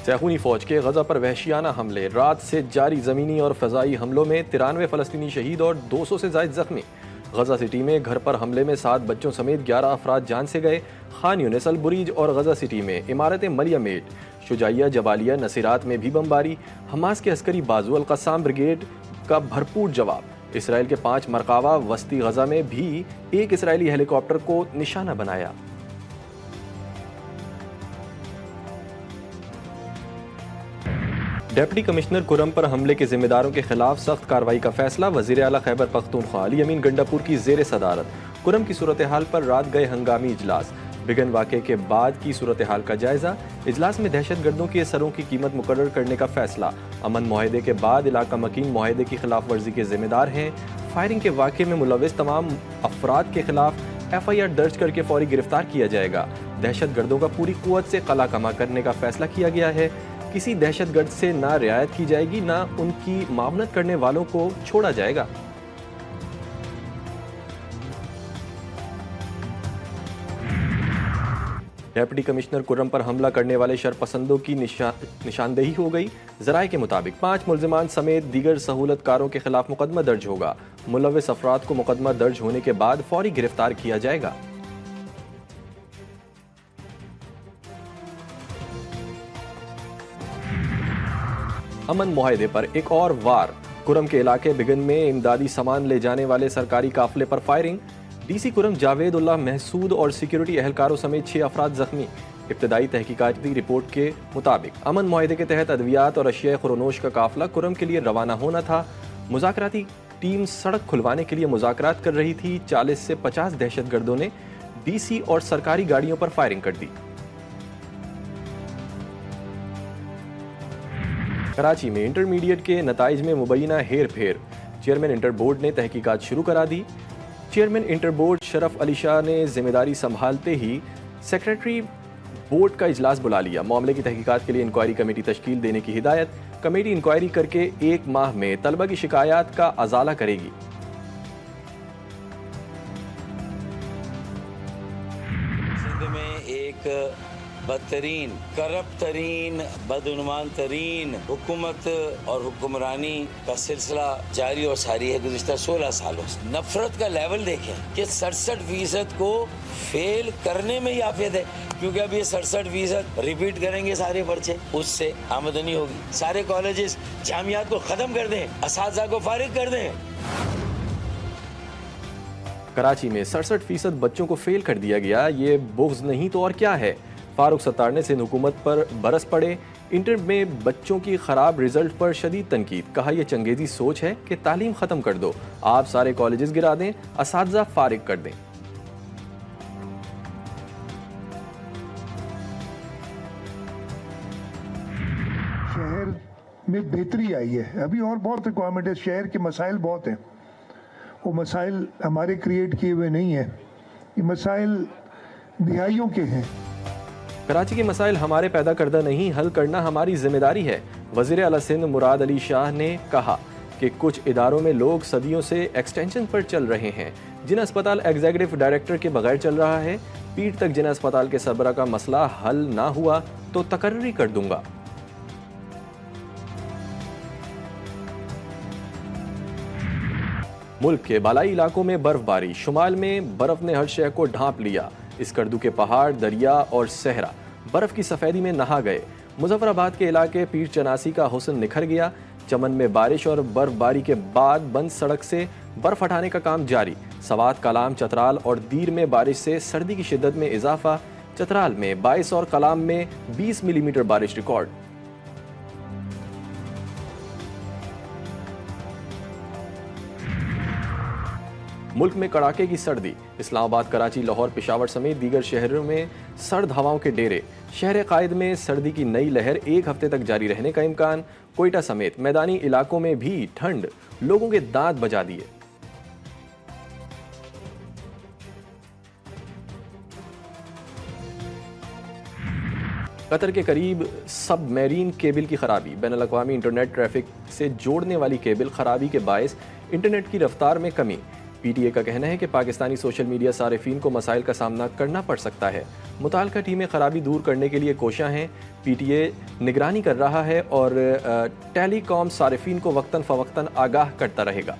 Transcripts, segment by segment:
سیخونی فوج کے غزہ پر وحشیانہ حملے، رات سے جاری زمینی اور فضائی حملوں میں 93 فلسطینی شہید اور 200 سے زائد زخمی۔ غزہ سٹی میں گھر پر حملے میں 7 بچوں سمیت 11 افراد جان سے گئے۔ خان یونس، البریج اور غزہ سٹی میں عمارتیں ملیہ میٹ، شجاعیہ، جبالیہ، نصیرات میں بھی بمباری۔ حماس کے عسکری بازو القسام بریگیڈ کا بھرپور جواب۔ اسرائیل کے 5 مرکبہ وسطی غزہ میں بھی ایک اسرائیلی ہیلی کاپٹر کو نشانہ بنایا۔ ڈپٹی کمشنر کرم پر حملے کے ذمہ داروں کے خلاف سخت کارروائی کا فیصلہ۔ وزیر اعلیٰ خیبر پختونخوا علی امین گنڈاپور کی زیر صدارت کرم کی صورتحال پر رات گئے ہنگامی اجلاس۔ بگن واقعے کے بعد کی صورتحال کا جائزہ۔ اجلاس میں دہشت گردوں کے سروں کی قیمت مقرر کرنے کا فیصلہ۔ امن معاہدے کے بعد علاقہ مکین معاہدے کی خلاف ورزی کے ذمہ دار ہیں۔ فائرنگ کے واقعے میں ملوث تمام افراد کے خلاف FIR درج کر کے فوری گرفتار کیا جائے گا۔ دہشت گردوں کا پوری قوت سے قلع کما کرنے کا فیصلہ کیا گیا ہے۔ کسی دہشت گرد سے نہ رعایت کی جائے گی، نہ ان کی معاونت کرنے والوں کو چھوڑا جائے گا۔ ڈپٹی کمشنر کرم پر حملہ کرنے والے شرپسندوں کی نشاندہی ہو گئی۔ ذرائع کے مطابق 5 ملزمان سمیت دیگر سہولت کاروں کے خلاف مقدمہ درج ہوگا۔ ملوث افراد کو مقدمہ درج ہونے کے بعد فوری گرفتار کیا جائے گا۔ امن معاہدے پر ایک اور وار۔ کرم کے علاقے بگن میں امدادی سامان لے جانے والے سرکاری قافلے پر فائرنگ۔ DC کرم جاوید اللہ محسود اور سیکیورٹی اہلکاروں سمیت 6 افراد زخمی۔ ابتدائی تحقیقاتی رپورٹ کے مطابق امن معاہدے کے تحت ادویات اور اشیاء خورنوش کا قافلہ کرم کے لیے روانہ ہونا تھا۔ مذاکراتی ٹیم سڑک کھلوانے کے لیے مذاکرات کر رہی تھی۔ 40 سے 50 دہشت گردوں نے DC اور سرکاری گاڑیوں پر فائرنگ کر دی۔ کراچی میں انٹرمیڈیٹ کے نتائج میں مبینہ ہیر پھیر، چیئرمین انٹر بورڈ نے تحقیقات شروع کرا دی۔ چیئرمین انٹر بورڈ شرف علی شاہ نے ذمہ داری سنبھالتے ہی سیکریٹری بورڈ کا اجلاس بلا لیا۔ معاملے کی تحقیقات کے لیے انکوائری کمیٹی تشکیل دینے کی ہدایت۔ کمیٹی انکوائری کر کے 1 ماہ میں طلبہ کی شکایات کا ازالہ کرے گی۔ سندھ میں ایک بدترین، کرپٹ ترین، بدعنوان ترین حکومت اور حکمرانی کا سلسلہ جاری اور ساری ہے گزشتہ 16 سالوں سے۔ نفرت کا لیول دیکھیں کہ 67% کو فیل کرنے میں ہی عافیت ہے، کیونکہ اب یہ 67% ریپیٹ کریں گے سارے پرچے، اس سے آمدنی ہوگی۔ سارے کالجز، جامعات کو ختم کر دیں، اساتذہ کو فارغ کر دیں۔ کراچی میں 67% بچوں کو فیل کر دیا گیا، یہ بغض نہیں تو اور کیا ہے؟ فاروق ستار نے سندھ حکومت پر برس پڑے۔ انٹر میں بچوں کی خراب رزلٹ پر شدید تنقید، کہا یہ چنگیزی سوچ ہے کہ تعلیم ختم کر دو، آپ سارے کالجز گرا دیں، اساتذہ فارغ کر دیں۔ شہر میں بہتری آئی ہے، ابھی اور بہت ریکوائرمنٹ ہے، شہر کے مسائل بہت ہیں، وہ مسائل ہمارے کریٹ کیے ہوئے نہیں ہیں، یہ مسائل دہائیوں کے ہیں۔ کراچی کے مسائل ہمارے پیدا کردہ نہیں، حل کرنا ہماری ذمہ داری ہے۔ وزیر اعلیٰ سندھ مراد علی شاہ نے کہا کہ کچھ اداروں میں لوگ صدیوں سے ایکسٹینشن پر چل رہے ہیں۔ جن اسپتال ایگزیکٹو ڈائریکٹر کے بغیر چل رہا ہے، پیٹ تک جن اسپتال کے سربراہ کا مسئلہ حل نہ ہوا تو تقرری کر دوں گا۔ ملک کے بالائی علاقوں میں برف باری، شمال میں برف نے ہر شہر کو ڈھانپ لیا۔ اسکردو کے پہاڑ، دریا اور صحرا برف کی سفیدی میں نہا گئے۔ مظفر آباد کے علاقے پیر چناسی کا حسن نکھر گیا۔ چمن میں بارش اور برف باری کے بعد بند سڑک سے برف ہٹانے کا کام جاری۔ سوات، کلام، چترال اور دیر میں بارش سے سردی کی شدت میں اضافہ۔ چترال میں 22 اور کلام میں 20 ملی میٹر بارش ریکارڈ۔ ملک میں کڑاکے کی سردی، اسلام آباد، کراچی، لاہور، پشاور سمیت دیگر شہروں میں سرد ہواؤں کے ڈیرے۔ شہر قائد میں سردی کی نئی لہر 1 ہفتے تک جاری رہنے کا امکان۔ کوئٹہ سمیت میدانی علاقوں میں بھی ٹھنڈ لوگوں کے دانت بجا دیے۔ قطر کے قریب سب میرین کیبل کی خرابی، بین الاقوامی انٹرنیٹ ٹریفک سے جوڑنے والی کیبل خرابی کے باعث انٹرنیٹ کی رفتار میں کمی۔ PTA کا کہنا ہے کہ پاکستانی سوشل میڈیا صارفین کو مسائل کا سامنا کرنا پڑ سکتا ہے۔ متعلقہ ٹیمیں خرابی دور کرنے کے لیے کوشاں ہیں۔ پی ٹی اے نگرانی کر رہا ہے اور ٹیلی کام صارفین کو وقتاً فوقتاً آگاہ کرتا رہے گا۔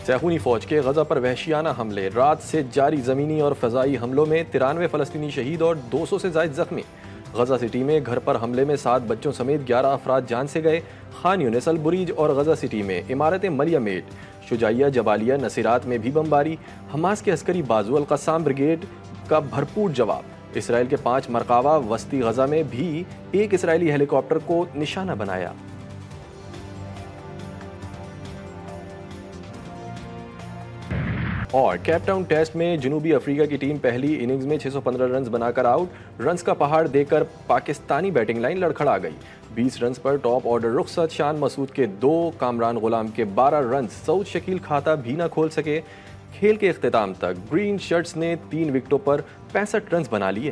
صہیونی فوج کے غزہ پر وحشیانہ حملے، رات سے جاری زمینی اور فضائی حملوں میں 93 فلسطینی شہید اور 200 سے زائد زخمی۔ غزہ سٹی میں گھر پر حملے میں 7 بچوں سمیت 11 افراد جان سے گئے۔ خان یونس، البریج اور غزہ سٹی میں عمارتیں ملیہ میٹ، شجاعیہ، جبالیہ، نصیرات میں بھی بمباری۔ حماس کے عسکری بازو القصام بریگیڈ کا بھرپور جواب۔ اسرائیل کے 5 مرکبہ وسطی غزہ میں بھی ایک اسرائیلی ہیلی کاپٹر کو نشانہ بنایا۔ اور کیپ ٹاؤن ٹیسٹ میں جنوبی افریقہ کی ٹیم پہلی اننگز میں 615 رنز بنا کر آؤٹ۔ رنز کا پہاڑ دے کر پاکستانی بیٹنگ لائن لڑکھڑا گئی۔ 20 رنز پر ٹاپ آرڈر رخصت شان مسعود کے 2، کامران غلام کے 12 رنز سعود شکیل کھاتا بھی نہ کھول سکے۔ کھیل کے اختتام تک گرین شرٹس نے 3 وکٹوں پر 65 رنز بنا لیے۔